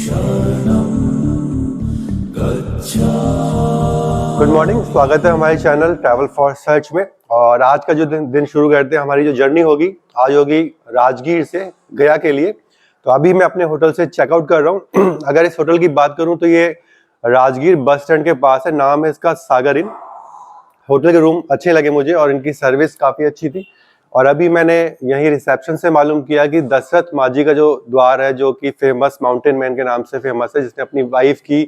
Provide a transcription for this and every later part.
Good morning, स्वागत है हमारे चैनल ट्रैवल फॉर सर्च में। और आज का जो दिन शुरू करते हैं, हमारी जो जर्नी होगी आज होगी राजगीर से गया के लिए। तो अभी मैं अपने होटल से चेकआउट कर रहा हूँ। अगर इस होटल की बात करूँ तो ये राजगीर बस स्टैंड के पास है, नाम है इसका सागर इन। होटल के रूम अच्छे लगे मुझे और इनकी सर्विस काफ़ी अच्छी थी। और अभी मैंने यहीं रिसेप्शन से मालूम किया कि दशरथ माझी का जो द्वार है, जो कि फेमस माउंटेन मैन के नाम से फेमस है, जिसने अपनी वाइफ की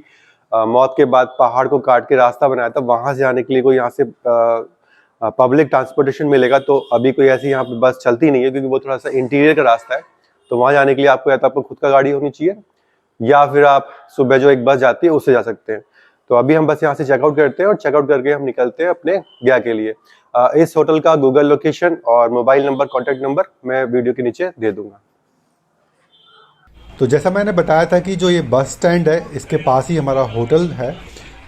मौत के बाद पहाड़ को काट के रास्ता बनाया था, वहां से आने के लिए कोई यहाँ से पब्लिक ट्रांसपोर्टेशन मिलेगा। तो अभी कोई ऐसी यहाँ पे बस चलती नहीं है, क्योंकि वो थोड़ा सा इंटीरियर का रास्ता है। तो वहां जाने के लिए आपको या तो आपको खुद का गाड़ी होनी चाहिए, या फिर आप सुबह जो एक बस जाती है उससे जा सकते हैं। तो अभी हम बस यहाँ से चेकआउट करते हैं और चेकआउट करके हम निकलते हैं अपने गया के लिए। इस होटल का गूगल लोकेशन और मोबाइल नंबर, कॉन्टैक्ट नंबर मैं वीडियो के नीचे दे दूंगा। तो जैसा मैंने बताया था कि जो ये बस स्टैंड है, इसके पास ही हमारा होटल है।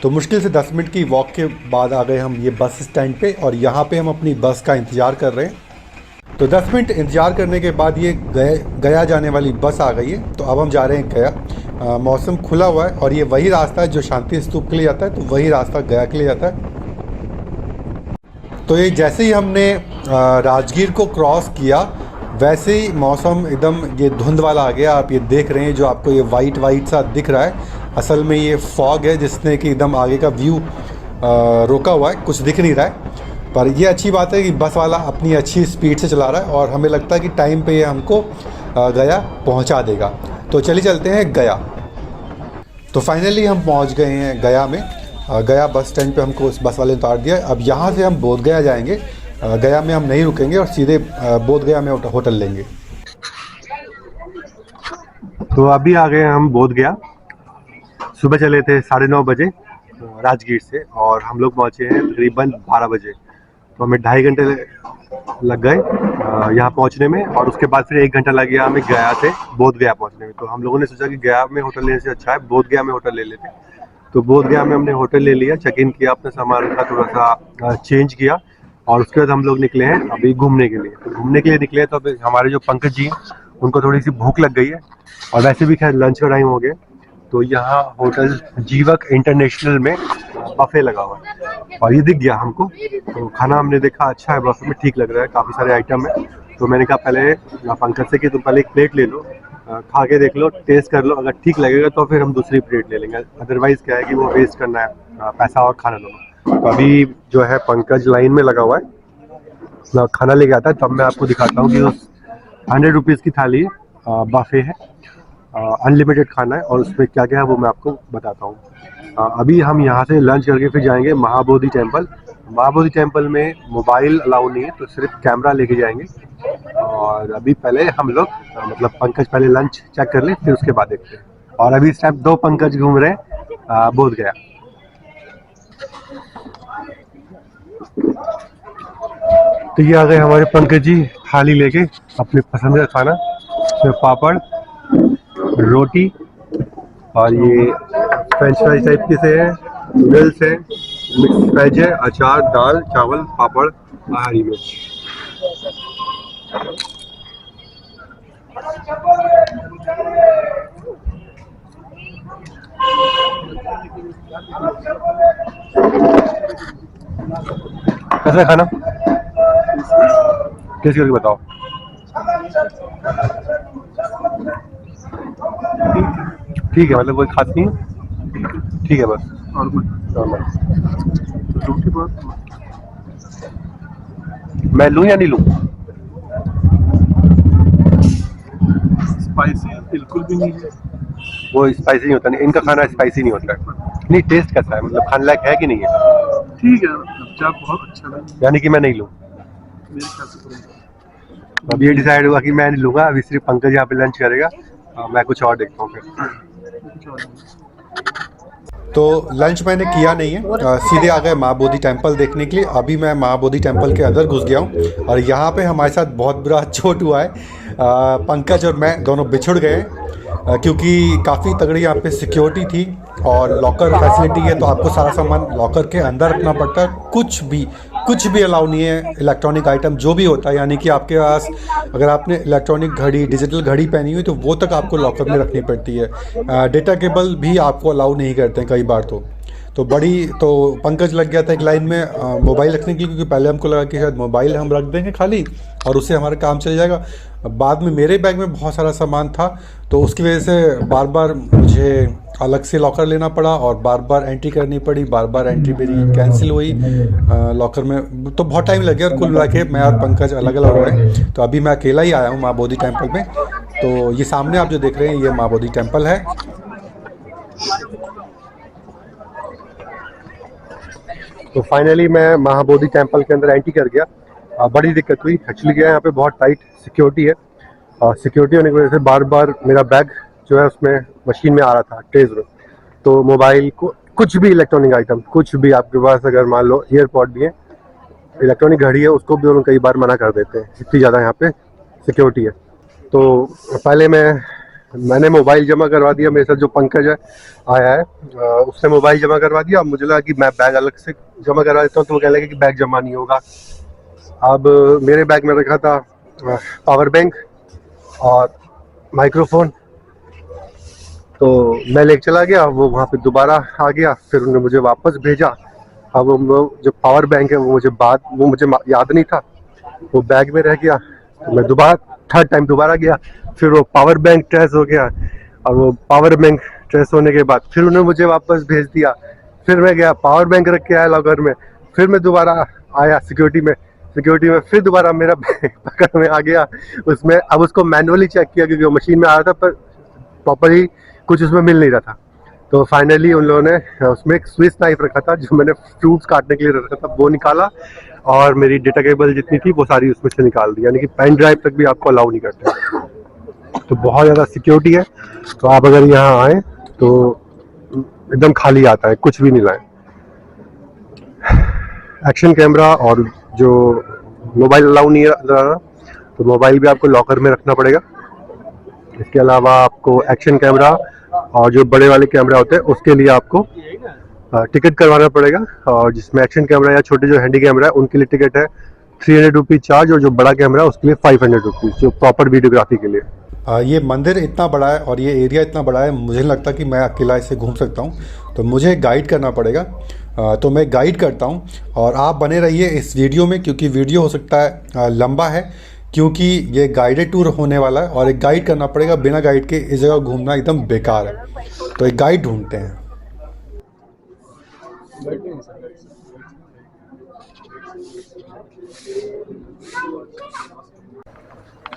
तो मुश्किल से 10 मिनट की वॉक के बाद आ गए हम ये बस स्टैंड पे, और यहाँ पे हम अपनी बस का इंतज़ार कर रहे हैं। तो 10 मिनट इंतज़ार करने के बाद ये गया जाने वाली बस आ गई है। तो अब हम जा रहे हैं गया। मौसम खुला हुआ है और ये वही रास्ता है जो शांति स्तूप के लिए जाता है, तो वही रास्ता गया के लिए जाता है। तो ये जैसे ही हमने राजगीर को क्रॉस किया, वैसे ही मौसम एकदम ये धुंध वाला आ गया। आप ये देख रहे हैं, जो आपको ये वाइट सा दिख रहा है, असल में ये फॉग है जिसने कि एकदम आगे का व्यू रोका हुआ है, कुछ दिख नहीं रहा है। पर ये अच्छी बात है कि बस वाला अपनी अच्छी स्पीड से चला रहा है और हमें लगता है कि टाइम पे ये हमको गया पहुंचा देगा। तो चलिए चलते हैं गया। तो फाइनली हम पहुंच गए हैं गया में। गया बस स्टैंड पे हमको उस बस वाले ने उतार दिया। अब यहाँ से हम बोध गया जाएंगे। गया में हम नहीं रुकेंगे और सीधे बोध गया में होटल लेंगे। तो अभी आ गए हम बोध गया। सुबह चले थे 9:30 बजे राजगीर से, और हम लोग पहुँचे हैं तकरीबन 12 बजे। तो हमें 2.5 घंटे लग गए यहाँ पहुँचने में, और उसके बाद फिर 1 घंटा लग गया हमें गया से बोध गया पहुँचने में। तो हम लोगों ने सोचा कि गया में होटल लेने से अच्छा है बोध गया में होटल ले लेते। तो बोध गया में हमने होटल ले लिया, चेक इन किया, अपने सामान का थोड़ा सा चेंज किया, और उसके बाद हम लोग निकले हैं अभी घूमने के लिए। तो घूमने के लिए निकले तो अभी हमारे जो पंकज जी हैं, उनको थोड़ी सी भूख लग गई है, और वैसे भी खैर लंच का टाइम हो गया। तो यहाँ होटल जीवक इंटरनेशनल में बफे लगा हुआ है, और ये दिख गया हमको। तो खाना हमने देखा अच्छा है, बफे में ठीक लग रहा है, काफ़ी सारे आइटम है। तो मैंने कहा पहले पंकज से कि तुम पहले एक प्लेट ले लो, खा के देख लो, टेस्ट कर लो, अगर ठीक लगेगा तो फिर हम दूसरी प्लेट ले लेंगे। अदरवाइज़ क्या है कि वो वेस्ट करना है पैसा और खाना दोनों। तो अभी जो है पंकज लाइन में लगा हुआ है, खाना लेके आता है। तो अब मैं आपको दिखाता हूँ कि उस 100 रुपीज़ की थाली बफे है, अनलिमिटेड खाना है, और उसमें क्या क्या है वो मैं आपको बताता हूँ। अभी हम यहाँ से लंच करके फिर जाएंगे महाबोधि टेम्पल। महाबोधि टेम्पल में मोबाइल अलाउ नहीं है, तो सिर्फ कैमरा लेके जाएंगे। और अभी पहले हम लोग मतलब पंकज पहले लंच चेक कर ले, फिर उसके बाद देखते हैं। और अभी इस टाइम 2 पंकज घूम रहे हैं बोध गया। तो ये आ गए हमारे पंकज जी थाली लेके, अपने पसंद का खाना, इसमें पापड़, रोटी, और ये फ्रेंच फ्राइज टाइप के से है, नूडल्स है, मिक्स वेज है, अचार, दाल, चावल, पापड़, हरी मिर्च। कैसा है खाना? कैसे करके बताओ। ठीक है, मतलब कोई खास नहीं, ठीक है बस। और कुछ मैं लूँ या नहीं लूँ? स्पाइसी बिल्कुल भी नहीं है। वो स्पाइसी नहीं होता, नहीं इनका खाना स्पाइसी नहीं होता है। नहीं, टेस्ट कैसा है, मतलब खाने लायक है कि नहीं है? ठीक है, चाप बहुत अच्छा लगा, यानी कि मैं नहीं लूँ। मेरे ख्याल से तो अब ये डिसाइड हुआ कि मैं नहीं लूँगा, अभी सिर्फ पंकज यहाँ पे लंच करेगा, मैं कुछ और देखता हूँ फिर। कुछ और नहीं। तो लंच मैंने किया नहीं है, सीधे आ गए महाबोधि टेम्पल देखने के लिए। अभी मैं महाबोधि टेम्पल के अंदर घुस गया हूँ, और यहाँ पे हमारे साथ बहुत बुरा चोट हुआ है। पंकज और मैं दोनों बिछुड़ गए, क्योंकि काफ़ी तगड़ी यहाँ पे सिक्योरिटी थी और लॉकर फैसिलिटी है, तो आपको सारा सामान लॉकर के अंदर रखना पड़ता है। कुछ भी कुछ भी अलाउ नहीं है इलेक्ट्रॉनिक आइटम जो भी होता है, यानी कि आपके पास अगर आपने इलेक्ट्रॉनिक घड़ी, डिजिटल घड़ी पहनी हुई तो वो तक आपको लॉकर में रखनी पड़ती है। डेटा केबल भी आपको अलाउ नहीं करते हैं कई बार। तो पंकज लग गया था एक लाइन में मोबाइल रखने की, क्योंकि पहले हमको लगा कि शायद मोबाइल हम रख देंगे खाली और उससे हमारा काम चल जाएगा। बाद में मेरे बैग में बहुत सारा सामान था, तो उसकी वजह से बार बार मुझे अलग से लॉकर लेना पड़ा और बार बार एंट्री करनी पड़ी, बार बार एंट्री मेरी कैंसिल हुई लॉकर में। तो बहुत टाइम लग गया और कुल मिला के मैं और पंकज अलग अलग हो गए। तो अभी मैं अकेला ही आया हूँ माँ बोधि टेम्पल में। तो ये सामने आप जो देख रहे हैं ये माँ बोधि टेम्पल है। तो फाइनली मैं महाबोधि टेम्पल के अंदर एंट्री कर गया। बड़ी दिक्कत हुई एक्चुअली, क्या यहाँ पे बहुत टाइट सिक्योरिटी है और सिक्योरिटी होने की वजह से बार बार मेरा बैग जो है उसमें मशीन में आ रहा था, ट्रेज में। तो मोबाइल को कुछ भी इलेक्ट्रॉनिक आइटम, कुछ भी आपके पास अगर मान लो ईयरपॉड भी है, इलेक्ट्रॉनिक घड़ी है, उसको भी उन्होंने कई बार मना कर देते हैं, इतनी ज़्यादा यहाँ पे सिक्योरिटी है। तो पहले मैंने मोबाइल जमा करवा दिया, मेरे साथ जो पंकज है आया है उसने मोबाइल जमा करवा दिया। अब मुझे लगा कि मैं बैग अलग से जमा करवा देता हूँ, तो वो कहने लगे कि बैग जमा नहीं होगा। अब मेरे बैग में रखा था पावर बैंक और माइक्रोफोन, तो मैं लेके चला गया, वो वहाँ पे दोबारा आ गया, फिर उन्होंने मुझे वापस भेजा। अब वो जो पावर बैंक है वो मुझे याद नहीं था, वो बैग में रह गया। तो मैं थर्ड टाइम दोबारा गया, फिर वो पावर बैंक ट्रेस हो गया और वो पावर बैंक ट्रेस होने के बाद फिर उन्होंने मुझे वापस भेज दिया। फिर मैं गया पावर बैंक रख के आया लॉकर में, फिर मैं दोबारा आया सिक्योरिटी में फिर दोबारा मेरा बैग पकड़ में आ गया उसमें। अब उसको मैनुअली चेक किया क्योंकि वो मशीन में आ रहा था, पर प्रॉपरली कुछ उसमें मिल नहीं रहा था। तो फाइनली उन लोगों ने उसमें एक स्विस नाइफ रखा था जो मैंने फ्रूट्स काटने के लिए रखा था, वो निकाला और मेरी डेटा केबल जितनी थी वो सारी उसमें से निकाल दी, यानी कि पेन ड्राइव तक भी आपको अलाउ नहीं करते। तो बहुत ज़्यादा सिक्योरिटी है, तो आप अगर यहाँ आए तो एकदम खाली आता है, कुछ भी नहीं लाए। एक्शन कैमरा और जो मोबाइल अलाउ नहीं है, तो मोबाइल भी आपको लॉकर में रखना पड़ेगा। इसके अलावा आपको एक्शन कैमरा और जो बड़े वाले कैमरा होते हैं उसके लिए आपको टिकट करवाना पड़ेगा, और जिसमें एक्शन कैमरा या छोटे जो हैंडी कैमरा है उनके लिए टिकट है 300 रुपीज़ चार्ज, और जो बड़ा कैमरा है उसके लिए 500 रुपीज़, जो प्रॉपर वीडियोग्राफी के लिए। ये मंदिर इतना बड़ा है और ये एरिया इतना बड़ा है, मुझे नहीं लगता कि मैं अकेला इसे घूम सकता हूँ, तो मुझे गाइड करना पड़ेगा। तो मैं गाइड करता हूँ और आप बने रहिए इस वीडियो में, क्योंकि वीडियो हो सकता है लंबा है, क्योंकि ये गाइडेड टूर होने वाला है और एक गाइड करना पड़ेगा। बिना गाइड के इस जगह घूमना एकदम बेकार है, तो एक गाइड ढूंढते हैं।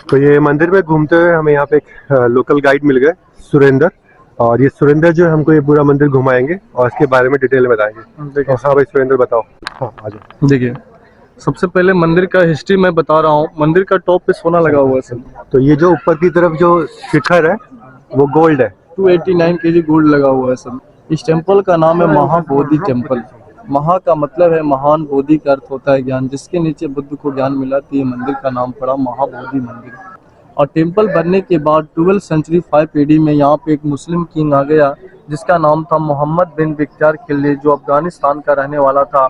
तो ये मंदिर में घूमते हुए हमें यहाँ पे एक लोकल गाइड मिल गए, सुरेंद्र, और ये सुरेंद्र जो है हमको ये पूरा मंदिर घुमाएंगे और इसके बारे में डिटेल में बताएंगे। तो हाँ भाई सुरेंद्र बताओ। हाँ आ जाओ। देखिए, सबसे पहले मंदिर का हिस्ट्री मैं बता रहा हूँ। मंदिर का टॉप पे सोना लगा हुआ है सर। तो ये जो ऊपर की तरफ जो शिखर है वो गोल्ड है, 289 केजी गोल्ड लगा हुआ है सर। इस टेम्पल का नाम है महाबोधि टेम्पल। महा का मतलब है महान, बोधि का अर्थ होता है ज्ञान, जिसके नीचे बुद्ध को ज्ञान मिला, तो ये मंदिर का नाम पड़ा महाबोधि मंदिर। और टेम्पल बनने के बाद 12th सेंचुरी 5 AD में यहाँ पे एक मुस्लिम किंग आ गया जिसका नाम था मोहम्मद बिन बिख्तियार खिलजी, जो अफगानिस्तान का रहने वाला था,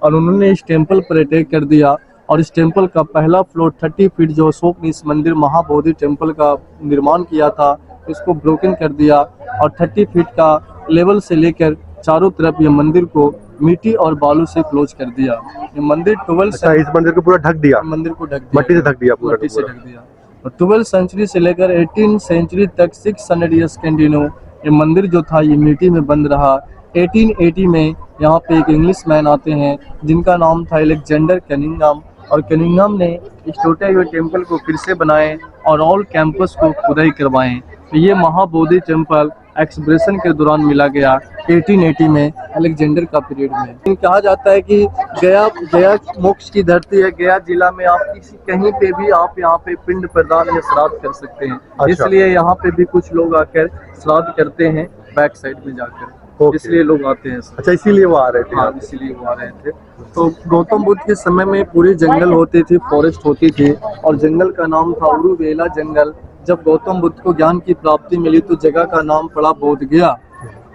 और उन्होंने इस टेम्पल पर अटैक कर दिया। और इस टेम्पल का पहला फ्लोर 30 फीट जो अशोक ने इस मंदिर महाबोधि टेम्पल का निर्माण किया था, इसको ब्रोकन कर दिया और 30 फीट का लेवल से लेकर चारों तरफ ये मंदिर को मिट्टी और बालू से क्लोज कर दिया। ये मंदिर 12 इस मंदिर को पूरा ढक दिया, मंदिर को ढक दिया, मट्टी से ढक दिया, मट्टी से ढक दिया। और 12 सेंचुरी से लेकर 18 सेंचुरी तक 600 ईयर्स कंटिन्यू ये मंदिर जो था ये मिट्टी में बंद रहा। 1880 में यहाँ पे एक इंग्लिश मैन आते हैं जिनका नाम था अलेक्जेंडर कनिंघम, और कनिंघम ने इस टूटे हुए टेम्पल को फिर से बनाए और ऑल कैंपस को खुदाई करवाएं। तो ये महाबोधि टेम्पल एक्सप्रेशन के दौरान मिला गया 1880 में, अलेक्जेंडर का पीरियड में। कहा जाता है कि गया मोक्ष की धरती है। गया जिला में आप कहीं पे भी आप यहाँ पे पिंड प्रदान या श्राद्ध कर सकते हैं। अच्छा। इसलिए यहाँ पे भी कुछ लोग आकर श्राद्ध करते हैं बैक साइड में जाकर, इसलिए लोग आते हैं। अच्छा, इसीलिए वो आ रहे थे। हाँ, इसीलिए वो आ रहे थे। तो गौतम बुद्ध के समय में पूरी जंगल होती थी, फॉरेस्ट होती थी, और जंगल का नाम था उरुवेला जंगल। जब गौतम बुद्ध को ज्ञान की प्राप्ति मिली तो जगह का नाम पड़ा बोध गया,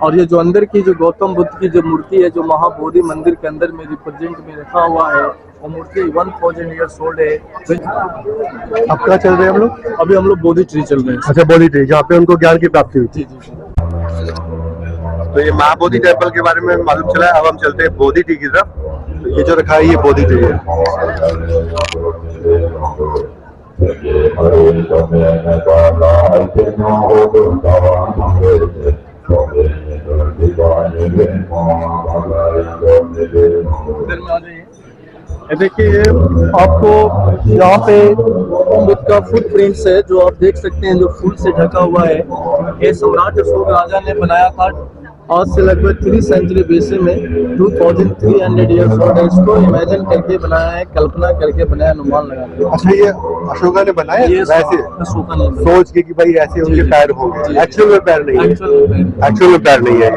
और ये जो अंदर की जो गौतम बुद्ध की जो मूर्ति है जो महाबोधि मंदिर के अंदर में रिप्रेजेंट में रखा हुआ है, वो मूर्ति 1000 ईयर्स ओल्ड है। अब कहाँ चल रहे हैं हम लोग? अभी हम लोग बोधि ट्री चल रहे हैं। अच्छा, बोधि ट्री, जहाँ पे उनको ज्ञान की प्राप्ति हुई थी। जी जी। तो ये महाबोधि टेम्पल के बारे में मालूम चला है। अब हम चलते हैं बोधि ट्री की तरफ। तो ये जो रखा है ये बोधि ट्री है। इधर में आ जाइए। ये देखिए, आपको यहाँ पे बुद्ध का फुटप्रिंट्स है जो आप देख सकते हैं, जो फूल से ढका हुआ है। ये सम्राट अशोक राजा ने बनाया था आज से लगभग 3 सेंचुरी बीसी में। 2300 ईयर्स ओल्ड है। इसको इमेजिन करके बनाया है, कल्पना करके बनाया, अनुमान लगा के। अच्छा, ये अशोका ने बनाया ये वैसे अशोका ने सोच के कि भाई ऐसे उनके पैर होंगे। एक्चुअल में पैर नहीं है। एक्चुअल में पैर नहीं है।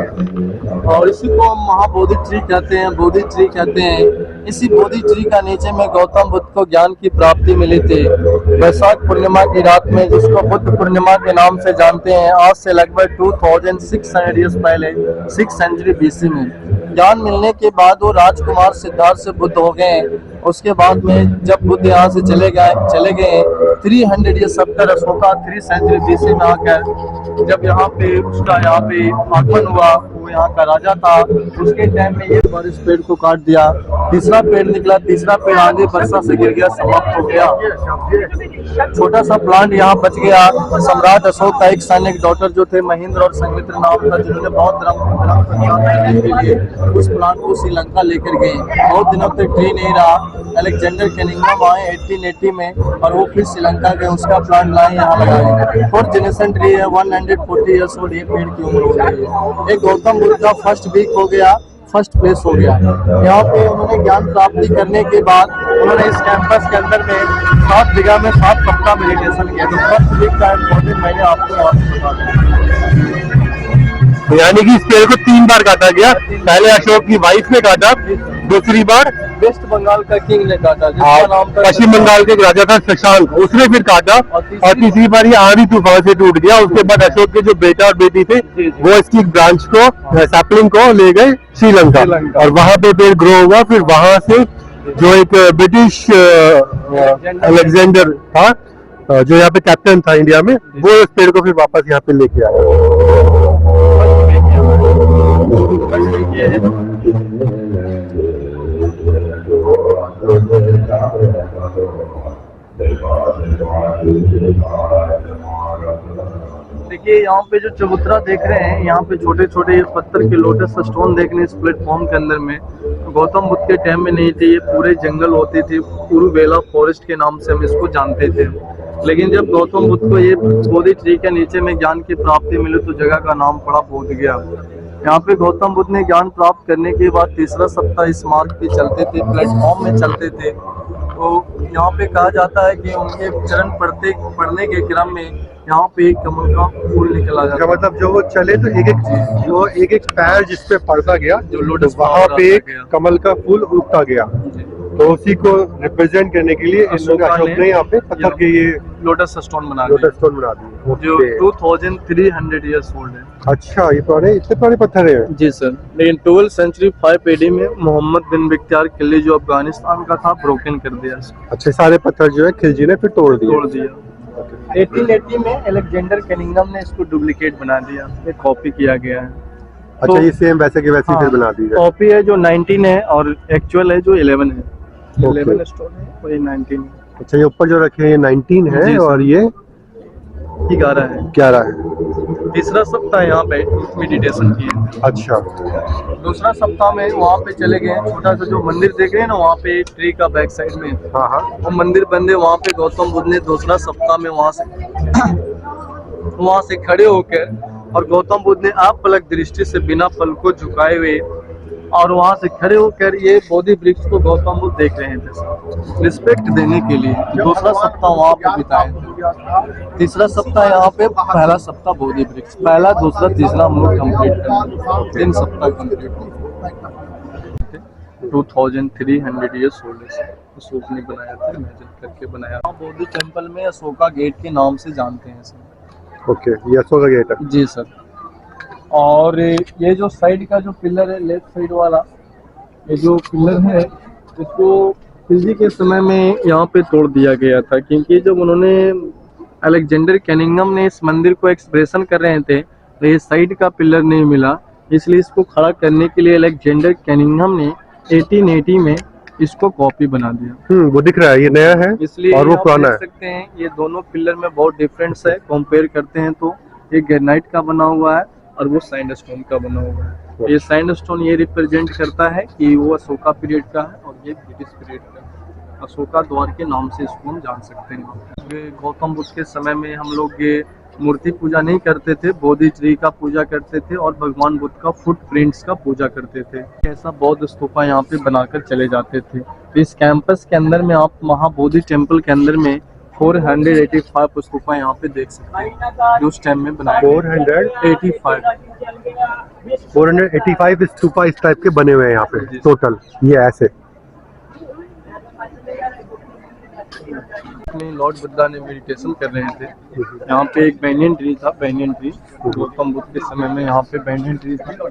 और इसी को हम महाबोधि ट्री कहते हैं, बोधि ट्री कहते हैं। इसी बोधि ट्री का नीचे में गौतम बुद्ध को ज्ञान की प्राप्ति मिली थी वैशाख पूर्णिमा की रात में, जिसको बुद्ध पूर्णिमा के नाम से जानते हैं। आज से लगभग 2600 ईयर्स पहले 6 सेंचुरी बीसी में ज्ञान मिलने के बाद वो राजकुमार सिद्धार्थ से बुद्ध हो गए। उसके बाद में जब बुद्ध यहाँ से चले गए 300 years after Ashoka 3 century BC में आकर जब यहाँ पे आगमन हुआ, वो यहाँ का राजा था। उसके टाइम में ये बारिश पेड़ को काट दिया, तीसरा पेड़ निकला, तीसरा पेड़ आगे वर्षा से गिर गया, समाप्त हो गया। छोटा सा प्लांट यहाँ बच गया। सम्राट अशोक का एक सन, एक डॉटर जो थे महेंद्र और संघमित्र नाम था, जिन्होंने बहुत करने के लिए उस प्लांट को श्रीलंका लेकर गए। बहुत दिनों तक ट्री नहीं रहा। अलेक्जेंडर कैनिंगम आए 1880 में और वो फिर श्रीलंका गए, उसका प्लांट लाए यहाँ लगाए। 4th जनरेशन ट्री है, 140 ईयर्स ओल्ड। ये पेड़ की उम्र हो गई है। एक गौतम बुद्ध का फर्स्ट वीक हो गया, फर्स्ट प्लेस हो गया। यहाँ पे उन्होंने ज्ञान प्राप्ति करने के बाद उन्होंने इस कैंपस के अंदर में 7 जगह में 7 सप्ताह मेडिटेशन किया। तो फर्स्ट वीक का इम्पोर्टेंट मैंने आपको यहाँ पे बता दिया। यानी कि इस पेड़ को 3 बार काटा गया। पहले अशोक की वाइफ ने काटा, दूसरी बार वेस्ट बंगाल का किंग ने काटा, जिसका नाम था पश्चिम बंगाल के एक राजा था शशांक, उसने फिर काटा। और तीसरी बार ये आंधी तूफान से टूट गया। उसके बाद अशोक के जो बेटा और बेटी थे वो इसकी ब्रांच को, सैपलिंग को ले गए श्रीलंका और वहां पे पेड़ ग्रो हुआ। फिर वहां से जो एक ब्रिटिश अलेक्जेंडर था जो यहाँ पे कैप्टन था इंडिया में, वो इस पेड़ को फिर वापस यहाँ पे लेके आया। देखिए, यहाँ पे जो चबूतरा देख रहे हैं, यहाँ पे छोटे छोटे पत्थर के लोटस स्टोन देख रहे हैं इस प्लेटफॉर्म के अंदर में। गौतम बुद्ध के टाइम में नहीं थे, ये पूरे जंगल होते थे। उरुवेला फॉरेस्ट के नाम से हम इसको जानते थे। लेकिन जब गौतम बुद्ध को ये बोधि ट्री के नीचे में ज्ञान की प्राप्ति मिली तो जगह का नाम पड़ा बोध गया। यहाँ पे गौतम बुद्ध ने ज्ञान प्राप्त करने के बाद तीसरा सप्ताह इस मार्ग पे चलते थे, प्लेटफॉर्म में चलते थे। तो यहाँ पे कहा जाता है कि उनके चरण पढ़ने के क्रम में यहाँ पे एक कमल का फूल निकला जाता है। मतलब जो वो चले तो एक एक पैर जिस पे पड़ता गया, जो लोटस वहाँ पे एक कमल का फूल उगता गया। तो उसी को रिप्रेजेंट करने के लिए अशोक ने यहाँ पे पत्थर के ये लोटस स्टोन बना लोटस स्टोन बना दिए, जो 2300 ईयर्स ओल्ड है। अच्छा, ये इतने पुराने पत्थर है। जी सर। लेकिन 12th सेंचुरी 5 AD में मोहम्मद बिन बख्तियार खिलजी जो अफगानिस्तान का था, ब्रोकन कर दिया। अच्छे सारे पत्थर जो है खिलजी ने फिर तोड़ दिया। 1880 में अलेक्जेंडर कैनिंगम ने इसको डुप्लीकेट बना दिया, एक कॉपी किया गया है। अच्छा, ये सेम वैसे के वैसे फिर बना दी। कॉपी है जो 19 है और एक्चुअल है जो 11 है। 11 स्टोन है और ये 19 है। अच्छा, ये ऊपर जो रखे हैं ये 19 है और ये 11 है। 11 है। तीसरा सप्ताह यहाँ पे मेडिटेशन किए। अच्छा, दूसरा सप्ताह में वहाँ पे चले गए। छोटा सा जो मंदिर देख रहे हैं ना, वहाँ पे ट्री का बैक साइड में हाँ, वो मंदिर बंदे। वहाँ पे गौतम बुद्ध ने दूसरा सप्ताह में वहाँ से खड़े होकर और गौतम बुद्ध ने आप पलक दृष्टि से बिना पल को झुकाए हुए और वहाँ से खड़े होकर ये बोधि वृक्ष को गौतम बुद्ध देख रहे थे रिस्पेक्ट देने के लिए। दूसरा सप्ताह वहाँ पे बिताए थे। तीसरा सप्ताह यहाँ पे, पहला सप्ताह बोधि वृक्ष, पहला दूसरा तीसरा हम लोग कम्प्लीट कर 3 सप्ताह कम्प्लीट। 2300 ईयर्स ओल्ड है। अशोक ने बनाया था, इमेजिन करके बनाया। बोधि टेम्पल में अशोका गेट के नाम से जानते हैं सर। ओके, ये अशोका गेट है। जी सर। और ये जो साइड का जो पिलर है, लेफ्ट साइड वाला, ये जो पिलर है, इसको खिलजी के समय में यहाँ पे तोड़ दिया गया था, क्योंकि जब उन्होंने अलेक्जेंडर कैनिंघम ने इस मंदिर को एक्सप्रेशन कर रहे थे तो ये साइड का पिलर नहीं मिला, इसलिए इसको खड़ा करने के लिए अलेक्जेंडर कैनिंघम ने 1880 में इसको कॉपी बना दिया। वो दिख रहा है, ये नया है इसलिए और वो आप पुराना देख है। सकते हैं ये दोनों पिलर में बहुत डिफरेंस है, कंपेयर करते हैं तो ये ग्रेनाइट का बना हुआ है और वो सैंडस्टोन का बना हुआ है। ये सैंडस्टोन ये रिप्रेजेंट करता है कि वो अशोका पीरियड का है और ये ब्रिटिश पीरियड का है। अशोका द्वार के नाम से इसको हम जान सकते हैं। ये गौतम बुद्ध के समय में हम लोग ये मूर्ति पूजा नहीं करते थे, बोधि ट्री का पूजा करते थे और भगवान बुद्ध का फुटप्रिंट्स का पूजा करते थे। ऐसा बौद्ध स्तूपा यहाँ पे बनाकर चले जाते थे। तो इस कैंपस के अंदर में आप महाबोधि टेम्पल के अंदर में 485 स्तूपा यहाँ पे देख सकते हैं जो उस टाइम में बनाए गए। 485 स्तूपा इस टाइप के बने हुए हैं यहाँ पे जी। टोटल, ये ऐसे। लॉर्ड बुद्धा ने मेडिटेशन कर रहे थे। यहाँ पे एक बैंनियन ट्री था, बैंनियन ट्री गौतम बुद्ध के समय में यहाँ पे बैंनियन ट्री था। यहाँ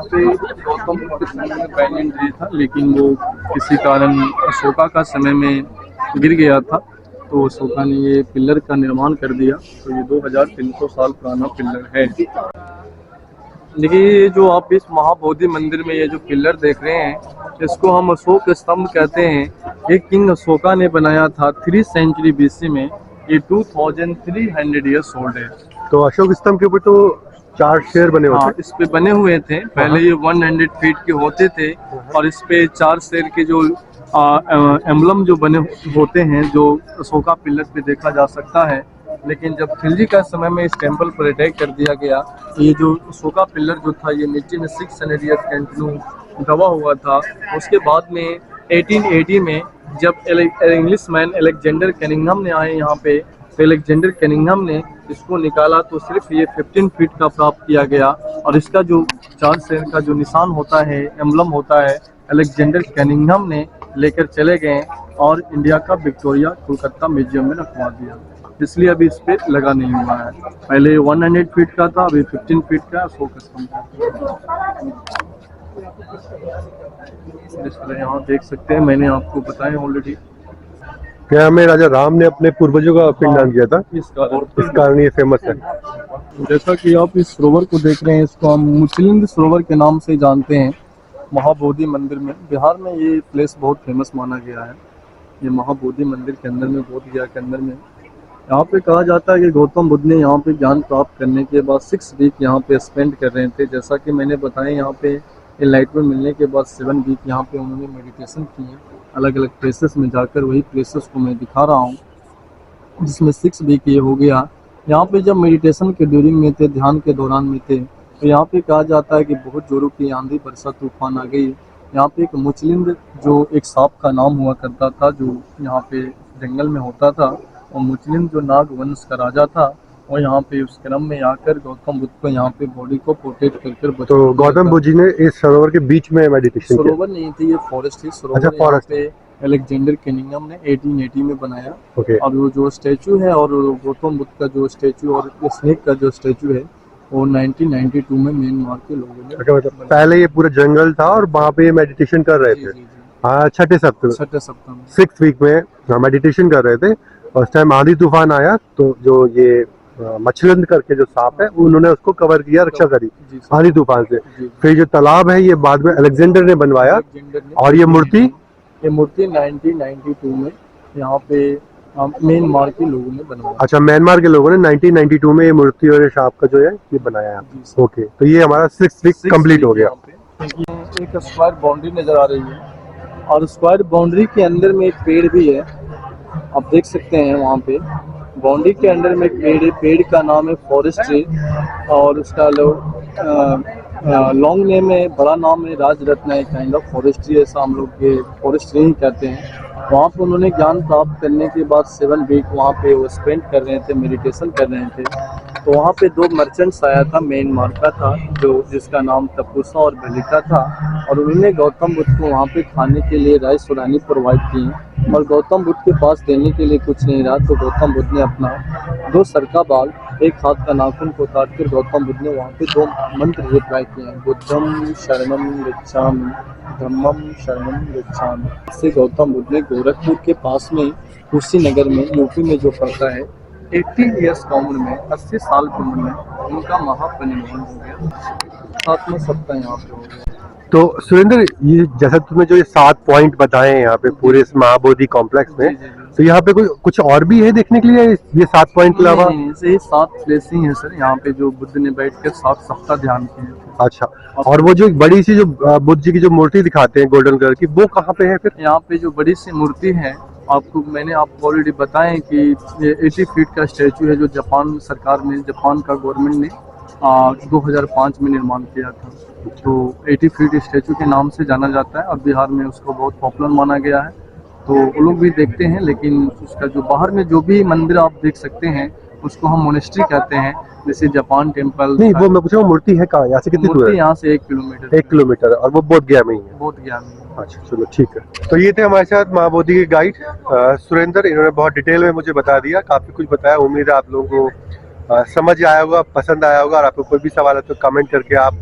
पे गौतम बुद्ध के समय में बैंनियन ट्री था, लेकिन वो किसी कारण अशोका का समय में गिर गया था, तो अशोका ने ये पिलर का निर्माण कर दिया। तो ये 2300 साल पुराना पिलर है। देखिए ये जो आप इस महाबोधि मंदिर में ये जो पिलर देख रहे हैं, इसको हम अशोक स्तंभ कहते हैं। ये किंग अशोका ने बनाया था 3 सेंचुरी BC में। ये 2300 ईयर्स ओल्ड है। तो अशोक स्तंभ के ऊपर तो 4 शेर बने हाँ, होते इस पे बने हुए थे। पहले ये 100 फीट के होते थे और इस पे 4 शेर के जो एम्बलम जो बने होते हैं, जो अशोका पिलर पे देखा जा सकता है। लेकिन जब खिलजी का समय में इस टेम्पल पर अटैक कर दिया गया, ये जो अशोका पिलर जो था ये मिट्टी में 600 ईयर्स कंटिन्यू दबा हुआ था। उसके बाद में 1880 में जब इंग्लिश मैन अलेक्जेंडर कैनिंघम ने आए यहाँ पे, तो अलेक्जेंडर कैनिंघम ने इसको निकाला तो सिर्फ ये 15 फीट का प्राप्त किया गया। और इसका जो 4 शेर का जो निशान होता है, एम्बलम होता है, अलेक्जेंडर कैनिंघम ने लेकर चले गए और इंडिया का विक्टोरिया कोलकाता म्यूजियम में रखवा दिया। इसलिए अभी इस पे लगा नहीं हुआ है। पहले 100 फीट का था, अभी 15 फीट का अशोक स्तंभ का। इस तरह यहाँ देख सकते हैं, मैंने आपको बताया ऑलरेडी। क्या हमें राजा राम ने अपने पूर्वजों का पिंडदान किया था, इस कारण ये फेमस है। जैसा कि आप इस सरोवर को देख रहे हैं, इसको हम मुचलिंद सरोवर के नाम से जानते हैं। महाबोधि मंदिर में बिहार में ये प्लेस बहुत फेमस माना गया है। ये महाबोधि मंदिर के अंदर में, बोधगया के अंदर में, यहाँ पे कहा जाता है कि गौतम बुद्ध ने यहाँ पे ज्ञान प्राप्त करने के बाद 6 वीक यहाँ पे स्पेंड कर रहे थे। जैसा कि मैंने बताया, यहाँ पे एनलाइटमेंट मिलने के बाद 7 वीक यहाँ पे उन्होंने मेडिटेशन किए। अलग अलग प्लेसेस में जाकर वही प्लेसेस को मैं दिखा रहा हूँ, जिसमें 6 वीक ये हो गया। यहाँ पे जब मेडिटेशन के ड्यूरिंग में थे, ध्यान के दौरान में थे, तो यहाँ पे कहा जाता है कि बहुत जोरों की आंधी बरसात तूफान आ गई। यहाँ पे एक मुचलिंद जो एक सांप का नाम हुआ करता था, जो यहाँ पे जंगल में होता था, और मुचलिंद जो नाग वंश का राजा था, और यहाँ पे उस क्रम में आकर गौतम बुद्ध को यहाँ पे बॉडी को प्रोटेक्ट कर तो गौतम बुद्ध जी ने इस सरोवर के बीच में मेडिटेशन किया। सरोवर नहीं थी, ये फॉरेस्ट थी। सरोवर अच्छा, यहाँ फॉरेस्ट। पे अलेक्जेंडर कैनिंघम ने 1880 में बनाया। ओके। और वो जो स्टैचू है और गौतम बुद्ध का जो स्टैचू और स्नेक का जो स्टैचू है, वो 1992 में म्यांमार के लोगों ने अच्छा, मतलब पहले ये पूरा जंगल था और वहाँ पे मेडिटेशन कर रहे थे। हाँ, छठे सप्ताह में 6 वीक में मेडिटेशन कर रहे थे। उस टाइम आंधी तूफान आया, तो जो ये मछलिंद करके जो सांप है, उन्होंने उसको कवर किया, रक्षा करी आंधी तूफान से। फिर जो तालाब है, ये बाद में अलेक्जेंडर ने बनवाया। और ये मूर्ति 1992 में यहाँ पे म्यांमार के लोगों ने बनवाया। अच्छा, म्यांमार के लोगों ने 1992 में ये मूर्ति और ये सांप का जो है ये बनाया। ओके, तो ये हमारा 6 वीक कंप्लीट हो गया। एक स्क्वायर बाउंड्री नजर आ रही है, और स्क्वायर बाउंड्री के अंदर में एक पेड़ भी है, आप देख सकते हैं। वहाँ पे बाउंड्री के अंदर में एक पेड़ है, पेड़ का नाम है फॉरेस्ट ट्री, और उसका लॉन्ग नेम है, बड़ा नाम है राजरत्न है, काइंड ऑफ फॉरेस्ट ट्री, ऐसा हम लोग ये फॉरेस्ट ट्री ही कहते हैं। वहाँ पे उन्होंने ज्ञान प्राप्त करने के बाद 7 वीक वहाँ पे वो स्पेंड कर रहे थे, मेडिटेशन कर रहे थे। तो वहाँ पे 2 मर्चेंट्स आया था, म्यांमार का था, जो जिसका नाम तपुसा और बलिका था, और उन्होंने गौतम बुद्ध को वहाँ पे खाने के लिए राइस और रानी प्रोवाइड किए, और गौतम बुद्ध के पास देने के लिए कुछ नहीं रहा, तो गौतम बुद्ध ने अपना 2 सर का बाल, एक हाथ का नाखून को काट कर गौतम बुद्ध ने वहाँ पे 2 मंत्र रिप्लाई किए हैं, बुद्धम शरणम गच्छामि, धम्मम शरणम गच्छामि। इससे गौतम बुद्ध ने गोरखपुर के पास में कुशीनगर में, यूपी में जो पड़ता है, 80 इयर्स की उम्र में, 80 साल की उम्र में उनका महापरिनिर्वाण हो गया। आत्मा सत्ता यहाँ पे हो गया। तो सुरेंद्र, ये जैसा तुमने जो ये 7 पॉइंट बताए हैं यहाँ पे पूरे इस महाबोधि कॉम्प्लेक्स में, जी। तो यहाँ पे कोई कुछ और भी है देखने के लिए ये 7 पॉइंट के अलावा? नहीं, ऐसे ही 7 प्लेसिंग है सर यहाँ पे, जो बुद्ध ने बैठ कर 7 सप्ताह ध्यान किए थे। अच्छा, और वो जो एक बड़ी सी जो बुद्ध जी की जो मूर्ति दिखाते हैं गोल्डन कलर की, वो कहाँ पे है फिर? यहाँ पे जो बड़ी सी मूर्ति है, मैंने आपको ऑलरेडी बताया कि ये 80 फीट का स्टैचू है, जो जापान सरकार ने, जापान का गवर्नमेंट ने 2005 में निर्माण किया था। तो 80 फीट स्टैचू के नाम से जाना जाता है, और बिहार में उसको बहुत पॉपुलर माना गया है, तो वो लोग भी देखते हैं। लेकिन उसका जो बाहर में जो भी मंदिर आप देख सकते हैं, उसको हम मोनेस्ट्री कहते हैं, जैसे जापान टेम्पल। नहीं, वो मैं पूछ रहा हूँ मूर्ति है कहाँ, यहाँ से कितनी दूर मूर्ति है? यहाँ से 1 किलोमीटर। 1 किलोमीटर, और वो बोध गया में ही है? बोध गया में। अच्छा, चलो ठीक है। तो ये थे हमारे साथ महाबोधि के गाइड सुरेंद्र। इन्होंने बहुत डिटेल में मुझे बता दिया, काफ़ी कुछ बताया। उम्मीद है आप लोगों को समझ आया होगा, पसंद आया होगा, और आपको कोई भी सवाल है तो कमेंट करके आप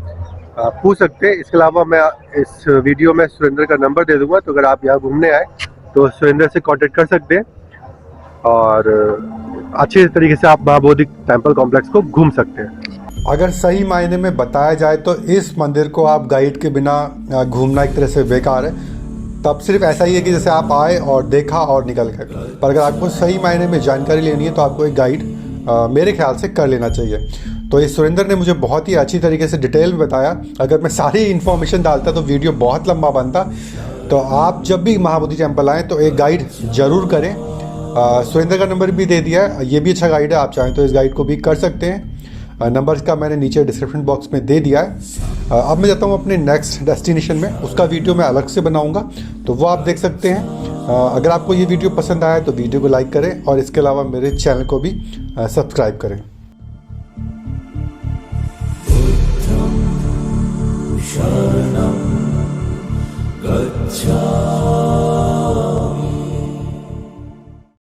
पूछ सकते हैं। इसके अलावा मैं इस वीडियो में सुरेंद्र का नंबर दे दूंगा, तो अगर आप यहाँ घूमने आए तो सुरेंद्र से कांटेक्ट कर सकते हैं, और अच्छे तरीके से आप महाबोधि टेम्पल कॉम्प्लेक्स को घूम सकते हैं। अगर सही मायने में बताया जाए तो इस मंदिर को आप गाइड के बिना घूमना एक तरह से बेकार है। तब सिर्फ ऐसा ही है कि जैसे आप आए और देखा और निकल गए, पर अगर आपको सही मायने में जानकारी लेनी है तो आपको एक गाइड मेरे ख्याल से कर लेना चाहिए। तो ये सुरेंद्र ने मुझे बहुत ही अच्छी तरीके से डिटेल में बताया। अगर मैं सारी इन्फॉर्मेशन डालता तो वीडियो बहुत लंबा बनता। तो आप जब भी महाबोधि टेम्पल आएँ तो एक गाइड ज़रूर करें। सुरेंद्र का नंबर भी दे दिया है, ये भी अच्छा गाइड है, आप चाहें तो इस गाइड को भी कर सकते हैं। नंबर्स का मैंने नीचे डिस्क्रिप्शन बॉक्स में दे दिया है। अब मैं जाता हूँ अपने नेक्स्ट डेस्टिनेशन में, उसका वीडियो मैं अलग से बनाऊँगा, तो वो आप देख सकते हैं। अगर आपको ये वीडियो पसंद आया तो वीडियो को लाइक करें, और इसके अलावा मेरे चैनल को भी सब्सक्राइब करें। शरणं गच्छामि।